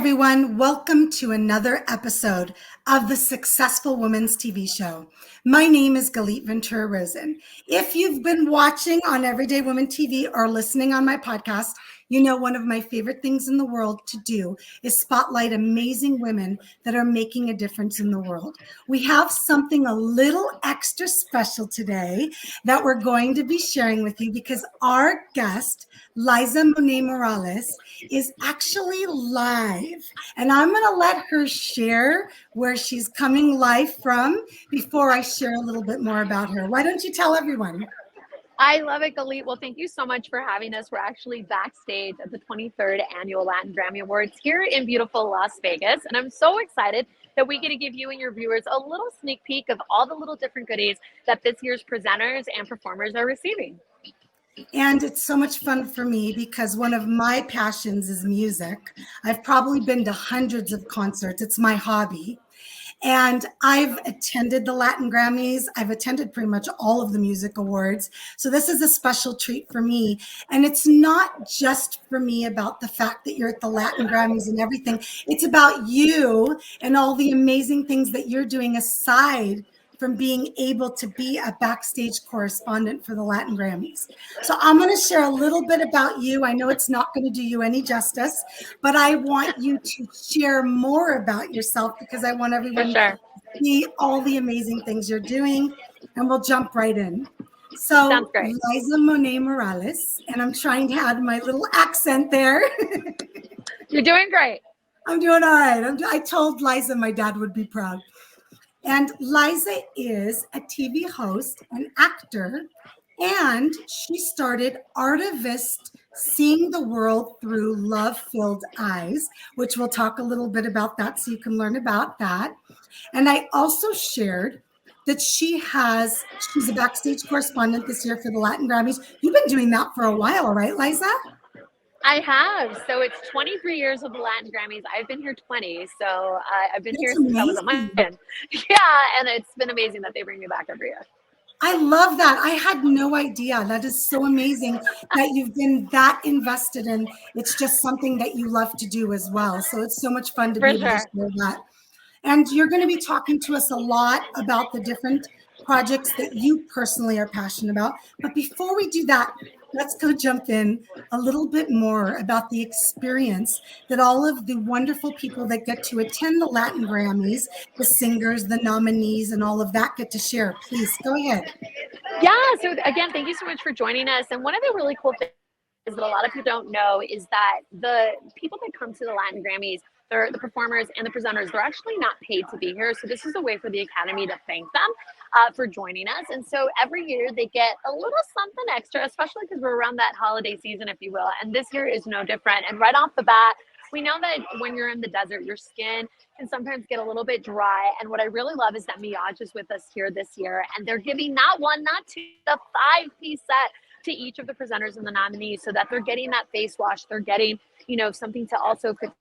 everyone. Welcome to another episode of the Successful Women's TV show. My name is Galit Ventura-Rozen. If you've been watching on Everyday Women TV or listening on my podcast, you know one of my favorite things in the world to do is spotlight amazing women that are making a difference in the world. We have something a little extra special today that we're going to be sharing with you because our guest, Lizza Monet is actually live. And I'm going to let her share where she's coming live from before I share a little bit more about her. Why don't you tell everyone? I love it, Galit. Well, thank you so much for having us. We're actually backstage at the 23rd Annual Latin Grammy Awards here in beautiful Las Vegas. And I'm so excited that we get to give you and your viewers a little sneak peek of all the little different goodies that this year's presenters and performers are receiving. And it's so much fun for me because one of my passions is music. I've probably been to hundreds of concerts. It's my hobby. And I've attended the Latin Grammys. I've attended pretty much all of the music awards. So this is a special treat for me. And it's not just for me about the fact that you're at the Latin Grammys and everything. It's about you and all the amazing things that you're doing aside from being able to be a backstage correspondent for the Latin Grammys. So I'm going to share a little bit about you. I know it's not going to do you any justice, but I want you to share more about yourself because I want everyone to see all the amazing things you're doing, and we'll jump right in. So Lizza Monet Morales, and I'm trying to add my little accent there. You're doing great. I'm doing all right. I told Lizza my dad would be proud. And Lizza is a TV host, an actor, and she started Artivist Seeing the World Through Love-Filled Eyes, which we'll talk a little bit about that so you can learn about that. And I also shared that she's a backstage correspondent this year for the Latin Grammys. You've been doing that for a while, right, Lizza? I have. So it's 23 years of the Latin Grammys. I've been here 20. So I've been here since I was a kid. Yeah. And it's been amazing that they bring me back every year. I love that. I had no idea. That is so amazing that you've been that invested in. It's just something that you love to do as well. So it's so much fun to be able to share that. And you're going to be talking to us a lot about the different projects that you personally are passionate about. But before we do that, let's go jump in a little bit more about the experience that all of the wonderful people that get to attend the Latin Grammys, the singers, the nominees, and all of that get to share. Please go ahead. Yeah. So again, thank you so much for joining us. And one of the really cool things that a lot of people don't know is that the people that come to the Latin Grammys, the performers and the presenters, they're actually not paid to be here. So this is a way for the Academy to thank them for joining us. And so every year they get a little something extra, especially because we're around that holiday season, if you will. And this year is no different. And right off the bat, we know that when you're in the desert, your skin can sometimes get a little bit dry. And what I really love is that Miage is with us here this year. And they're giving not one, not two, the 5-piece set to each of the presenters and the nominees so that they're getting that face wash. They're getting, something to also fix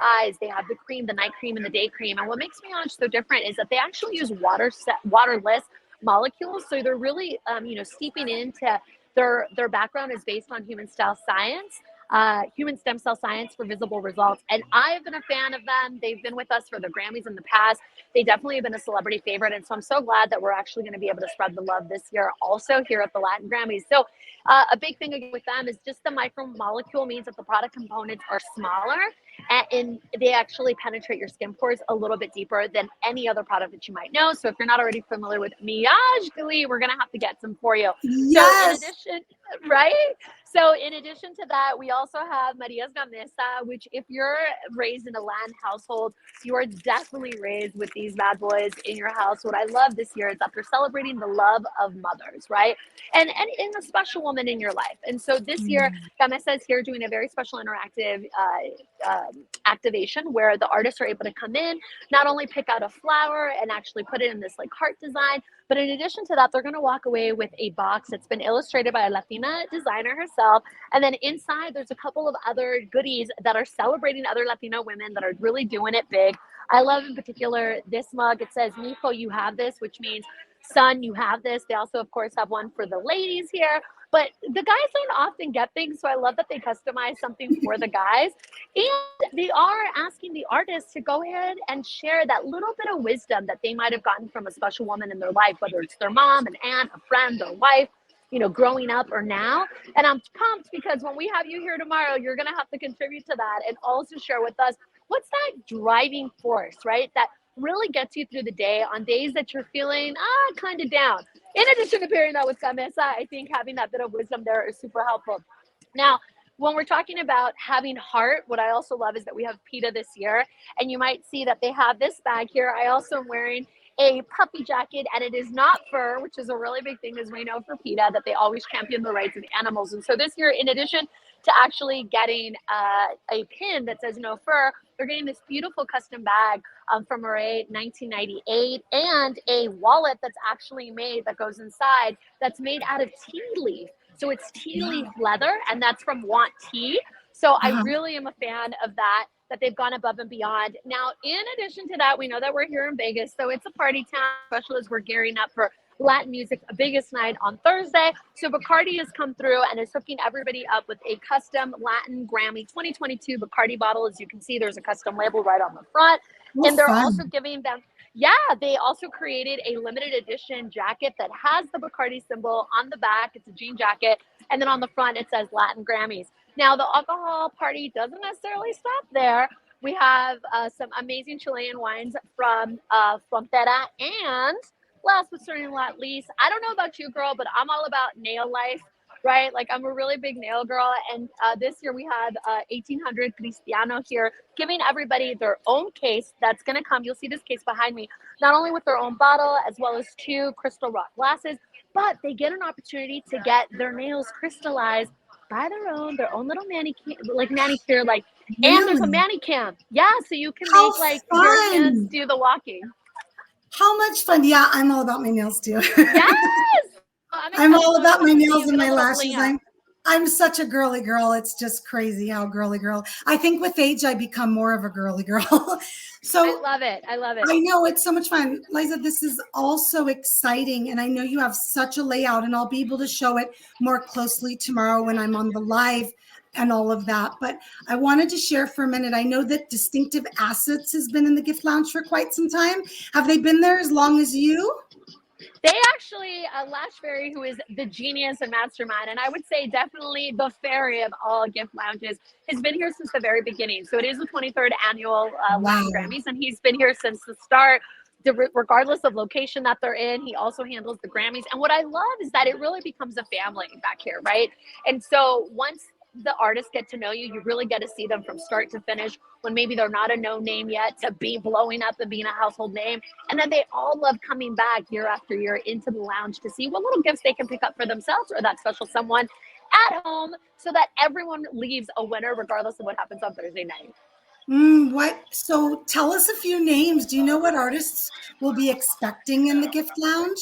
eyes. They have the cream, the night cream and the day cream. And what makes Miage so different is that they actually use waterless molecules. So they're really, steeping into their background is based on human stem cell science for visible results. And I have been a fan of them. They've been with us for the Grammys in the past. They definitely have been a celebrity favorite. And so I'm so glad that we're actually going to be able to spread the love this year also here at the Latin Grammys. So a big thing again with them is just the micromolecule means that the product components are smaller and they actually penetrate your skin pores a little bit deeper than any other product that you might know. So if you're not already familiar with Miage, we're going to have to get some for you. Yes. So in addition, right? So in addition to that, we also have Maria's Gamesa, which if you're raised in a Latin household, you are definitely raised with these bad boys in your house. What I love this year is that they're celebrating the love of mothers, right? And a special woman in your life. And so this year, Gamesa is here doing a very special interactive activation where the artists are able to come in, not only pick out a flower and actually put it in this heart design, but in addition to that, they're going to walk away with a box that's been illustrated by a Latina designer herself. And then inside, there's a couple of other goodies that are celebrating other Latino women that are really doing it big. I love in particular this mug. It says, Mijo, you have this, which means son, you have this. They also, of course, have one for the ladies here. But the guys don't often get things, so I love that they customize something for the guys. And they are asking the artists to go ahead and share that little bit of wisdom that they might have gotten from a special woman in their life, whether it's their mom, an aunt, a friend, their wife, growing up or now. And I'm pumped because when we have you here tomorrow, you're going to have to contribute to that and also share with us what's that driving force, right? That really gets you through the day on days that you're feeling kind of down. In addition to pairing that with Camisa, I think having that bit of wisdom there is super helpful. Now, when we're talking about having heart, what I also love is that we have PETA this year, and you might see that they have this bag here. I also am wearing a puppy jacket, and it is not fur, which is a really big thing, as we know for PETA, that they always champion the rights of animals. And so this year, in addition to actually getting a pin that says no fur, they're getting this beautiful custom bag from Murray 1998 and a wallet that's actually made that goes inside that's made out of tea leaf. So it's tea leaf leather, and that's from Want Tea. So I really am a fan of that they've gone above and beyond. Now, in addition to that, we know that we're here in Vegas, so it's a party town, especially as we're gearing up for Latin music, a biggest night on Thursday. So Bacardi has come through and is hooking everybody up with a custom Latin Grammy 2022 Bacardi bottle. As you can see, there's a custom label right on the front. And they're also giving them, they also created a limited edition jacket that has the Bacardi symbol on the back. It's a jean jacket. And then on the front, it says Latin Grammys. Now, the alcohol party doesn't necessarily stop there. We have some amazing Chilean wines from Frontera. And last but certainly not least, I don't know about you, girl, but I'm all about nail life, right? Like, I'm a really big nail girl. And this year we had 1800 Cristiano here giving everybody their own case that's going to come. You'll see this case behind me, not only with their own bottle, as well as 2 crystal rock glasses, but they get an opportunity to get their nails crystallized by their own little manicure, and there's a manicam. Yeah, so you can make your hands do the walking. How much fun. Yeah, I'm all about my nails too. Yes. I'm all about my nails and my lashes. I'm such a girly girl. It's just crazy how girly girl. I think with age, I become more of a girly girl. So I love it. I know it's so much fun. Liza, this is all so exciting. And I know you have such a layout, and I'll be able to show it more closely tomorrow when I'm on the live and all of that. But I wanted to share for a minute. I know that Distinctive Assets has been in the gift lounge for quite some time. Have they been there as long as you? They actually, Lash Fairy, who is the genius and mastermind, and I would say definitely the fairy of all gift lounges, has been here since the very beginning. So it is the 23rd annual Latin Grammys, and he's been here since the start, regardless of location that they're in. He also handles the Grammys. And what I love is that it really becomes a family back here, right? And so once the artists get to know you, you really get to see them from start to finish, when maybe they're not a known name yet to be blowing up and being a household name. And then they all love coming back year after year into the lounge to see what little gifts they can pick up for themselves or that special someone at home, so that everyone leaves a winner regardless of what happens on Thursday night. So tell us a few names. Do you know what artists will be expecting in the gift lounge?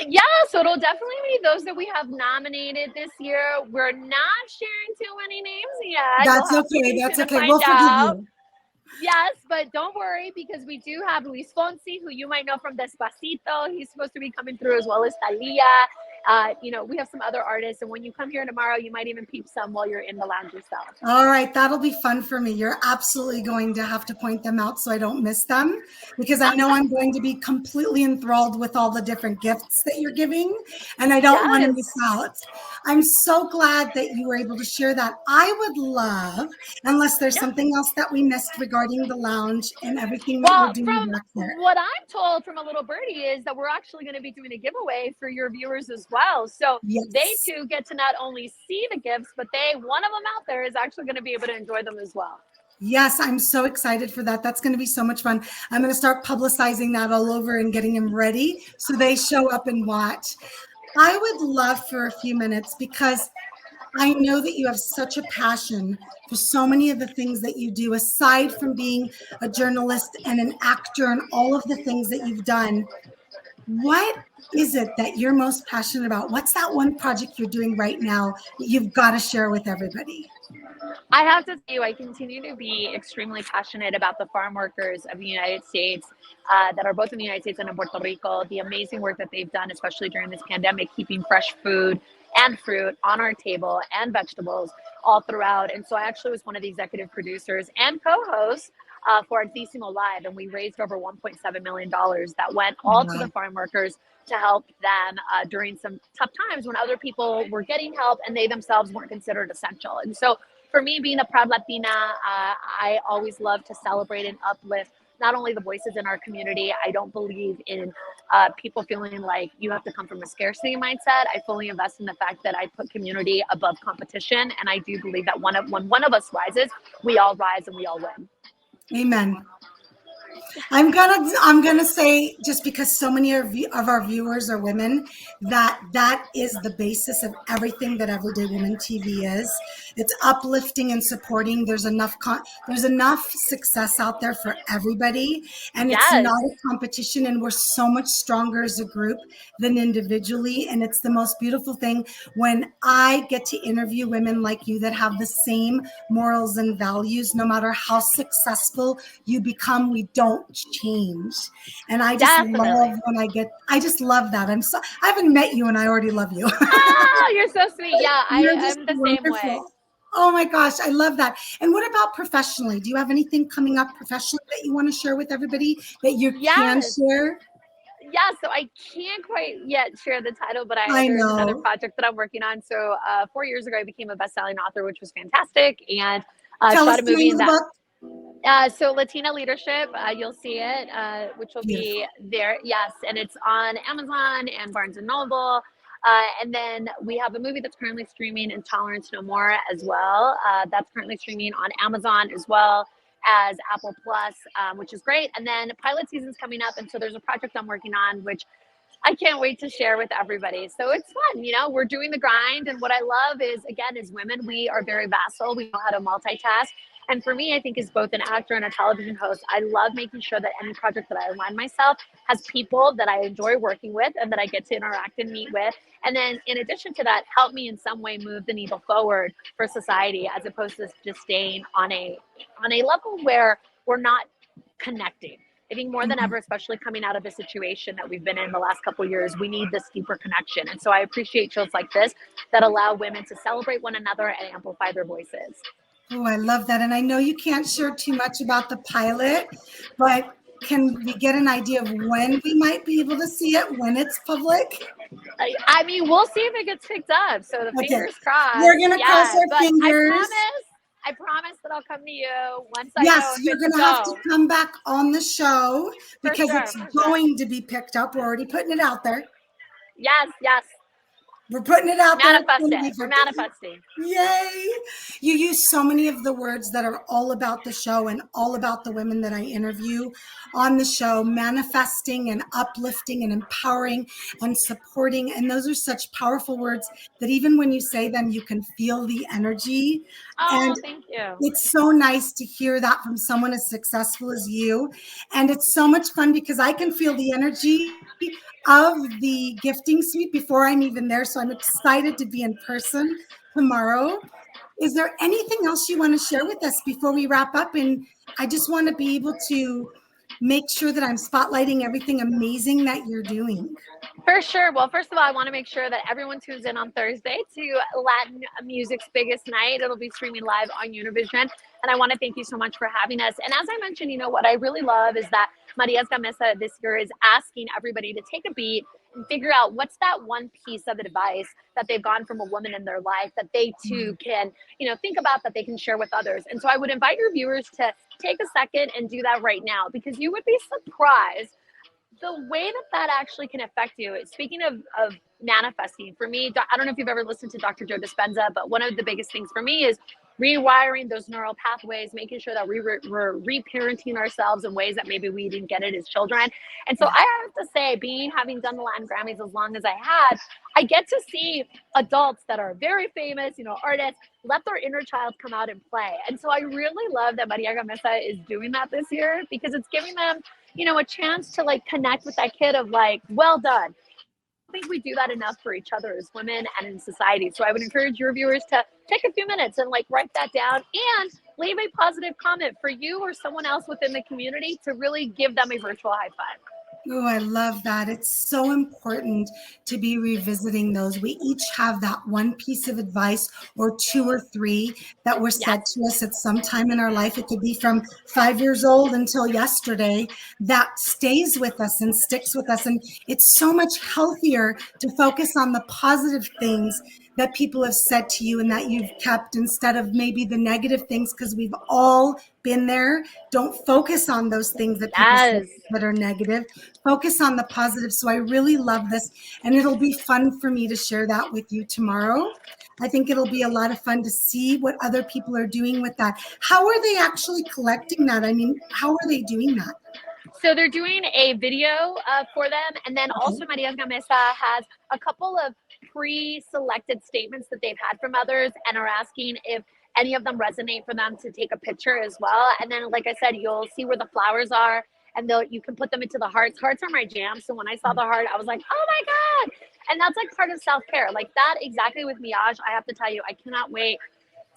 Yeah, so it'll definitely be those that we have nominated this year. We're not sharing too many names yet. That's okay. That's okay. We'll forgive you. Yes, but don't worry, because we do have Luis Fonsi, who you might know from Despacito. He's supposed to be coming through, as well as Thalia. We have some other artists, and when you come here tomorrow, you might even peep some while you're in the lounge yourself. All right, that'll be fun for me. You're absolutely going to have to point them out so I don't miss them, because I know I'm going to be completely enthralled with all the different gifts that you're giving, and I don't want to miss out. I'm so glad that you were able to share that. I would love, unless there's something else that we missed regarding the lounge and everything that we're doing back there. What I'm told from a little birdie is that we're actually going to be doing a giveaway for your viewers as well. So they too get to not only see the gifts, but one of them out there is actually going to be able to enjoy them as well. Yes, I'm so excited for that. That's going to be so much fun. I'm going to start publicizing that all over and getting them ready so they show up and watch. I would love for a few minutes, because I know that you have such a passion for so many of the things that you do, aside from being a journalist and an actor and all of the things that you've done. What is it that you're most passionate about? What's that one project you're doing right now that you've got to share with everybody? I have to tell you, I continue to be extremely passionate about the farm workers of the United States that are both in the United States and in Puerto Rico, the amazing work that they've done, especially during this pandemic, keeping fresh food and fruit on our table and vegetables all throughout. And so I actually was one of the executive producers and co-hosts for Altísimo Live, and we raised over $1.7 million that went all to the Wow. farm workers to help them during some tough times when other people were getting help and they themselves weren't considered essential. And so for me, being a proud Latina, I always love to celebrate and uplift not only the voices in our community. I don't believe in people feeling like you have to come from a scarcity mindset. I fully invest in the fact that I put community above competition, and I do believe that when one of us rises, we all rise and we all win. Amen. I'm gonna say, just because so many of our viewers are women, that is the basis of everything that Everyday Woman TV is. It's uplifting and supporting. There's enough success out there for everybody, and it's Yes, not a competition. And we're so much stronger as a group than individually. And it's the most beautiful thing when I get to interview women like you that have the same morals and values. No matter how successful you become, we don't change. And definitely. I just love that. I haven't met you and I already love you. Oh, you're so sweet. Yeah, You're just I'm the same way. wonderful. Oh my gosh, I love that. And what about professionally? Do you have anything coming up professionally that you want to share with everybody that you can Yes. share? Yeah, so I can't quite yet share the title, but I there is another know. project that I'm working on. So 4 years ago, I became a best-selling author, which was fantastic, and Tell us shot a the movie name in of the that. book. So Latina Leadership, you'll see it, which will Beautiful. be there. Yes, and it's on Amazon and Barnes and Noble. And then we have a movie that's currently streaming, Intolerance No More, as well. That's currently streaming on Amazon as well as Apple Plus, which is great. And then pilot season's coming up, and so there's a project I'm working on, which I can't wait to share with everybody. So it's fun, we're doing the grind. And what I love is, again, as women, we are very vassal. We know how to multitask. And for me, I think as both an actor and a television host, I love making sure that any project that I align myself has people that I enjoy working with and that I get to interact and meet with. And then in addition to that, help me in some way move the needle forward for society, as opposed to just staying on a level where we're not connecting. I think more than Mhm. ever, especially coming out of the situation that we've been in the last couple of years, we need this deeper connection. And so I appreciate shows like this that allow women to celebrate one another and amplify their voices. Oh, I love that. And I know you can't share too much about the pilot, but can we get an idea of when we might be able to see it, when it's public? I mean, we'll see if it gets picked up. So the Okay. fingers crossed. We're going to cross Yeah, our but fingers. I promise that I'll come to you once I know Yes, if you're it's a going to have to go. come back on the show For because sure, it's for sure. going to be picked up. We're already putting it out there. Yes, yes. We're putting it out there. It's Manifest going to it. be We're picked up. manifesting. Yay. You use so many of the words that are all about the show and all about the women that I interview on the show, manifesting and uplifting and empowering and supporting. And those are such powerful words that even when you say them, you can feel the energy. And Oh, thank you. it's so nice to hear that from someone as successful as you. And it's so much fun because I can feel the energy of the gifting suite before I'm even there. So I'm excited to be in person tomorrow. Is there anything else you want to share with us before we wrap up? And I just want to be able to make sure that I'm spotlighting everything amazing that you're doing. For sure. Well, first of all, I want to make sure that everyone tunes in on Thursday to Latin music's biggest night. It'll be streaming live on Univision. And I want to thank you so much for having us. And as I mentioned, what I really love is that Maria's Gamesa this year is asking everybody to take a beat and figure out what's that one piece of advice that they've gone from a woman in their life that they too can, think about, that they can share with others. And so I would invite your viewers to take a second and do that right now, because you would be surprised the way that actually can affect you. Speaking of manifesting, for me, I don't know if you've ever listened to Dr. Joe Dispenza, but one of the biggest things for me is rewiring those neural pathways, making sure that we're reparenting ourselves in ways that maybe we didn't get it as children. And so Yeah. I have to say, having done the Latin Grammys as long as I had, I get to see adults that are very famous, artists, let their inner child come out and play. And so I really love that Maria Gamesa is doing that this year, because it's giving them a chance to connect with that kid of well done. think we do that enough for each other as women and in society. So I would encourage your viewers to take a few minutes and like write that down and leave a positive comment for you or someone else within the community to really give them a virtual high five. Oh, I love that. It's so important to be revisiting those. We each have that one piece of advice or two or three that were said Yes. to us at some time in our life. It could be from 5 years old until yesterday, that stays with us and sticks with us. And it's so much healthier to focus on the positive things that people have said to you and that you've kept instead of maybe the negative things, because we've all been there. Don't focus on those things that people say Yes. that are negative. Focus on the positive. So I really love this, and it'll be fun for me to share that with you tomorrow. I think it'll be a lot of fun to see what other people are doing with that. How are they actually collecting that? I mean, how are they doing that? So they're doing a video for them, and then Okay. also Maria Gamesa has a couple of pre-selected statements that they've had from others, and are asking if any of them resonate for them to take a picture as well. And then, like I said, you'll see where the flowers are, and you can put them into the hearts. Hearts are my jam. So when I saw the heart, I was like, oh my god! And that's like part of self-care, like that exactly with Miage. I have to tell you, I cannot wait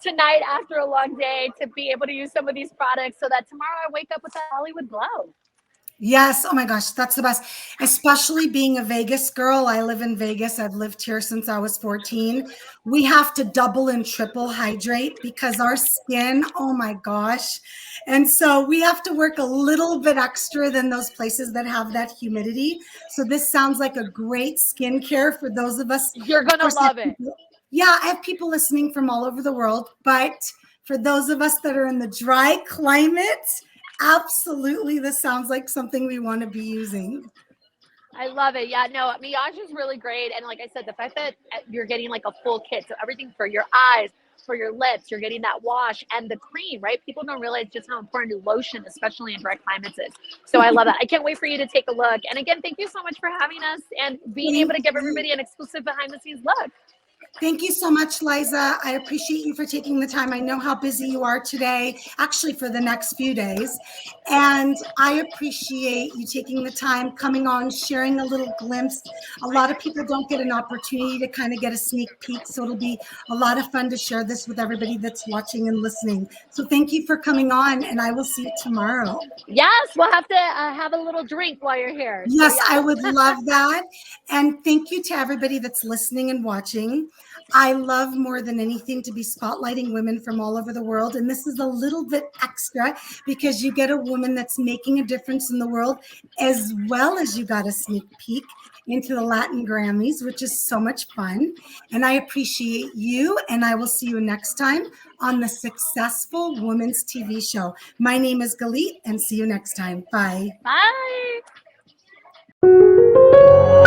tonight after a long day to be able to use some of these products so that tomorrow I wake up with that Hollywood glow. Yes. Oh my gosh, that's the best. Especially being a Vegas girl. I live in Vegas. I've lived here since I was 14. We have to double and triple hydrate because our skin, oh my gosh. And so we have to work a little bit extra than those places that have that humidity. So this sounds like a great skincare for those of us. You're Of gonna course, I have love it. people, yeah, I have people listening from all over the world, but for those of us that are in the dry climate, absolutely, this sounds like something we want to be using. I love it. Yeah, no, Miage is really great. And like I said, the fact that you're getting like a full kit, so everything for your eyes, for your lips, you're getting that wash and the cream, right? People don't realize just how important lotion, especially in dry climates, is. So I love that. I can't wait for you to take a look. And again, thank you so much for having us and being able Thank to give you. everybody an exclusive behind the scenes look. Thank you so much, Liza. I appreciate you for taking the time. I know how busy you are today, actually for the next few days. And I appreciate you taking the time, coming on, sharing a little glimpse. A lot of people don't get an opportunity to kind of get a sneak peek. So it'll be a lot of fun to share this with everybody that's watching and listening. So thank you for coming on, and I will see you tomorrow. Yes, we'll have to have a little drink while you're here. So Yes, I yes. would love that. And thank you to everybody that's listening and watching. I love more than anything to be spotlighting women from all over the world. And this is a little bit extra because you get a woman that's making a difference in the world, as well as you got a sneak peek into the Latin Grammys, which is so much fun. And I appreciate you. And I will see you next time on the Successful Women's TV show. My name is Galit, and see you next time. Bye. Bye.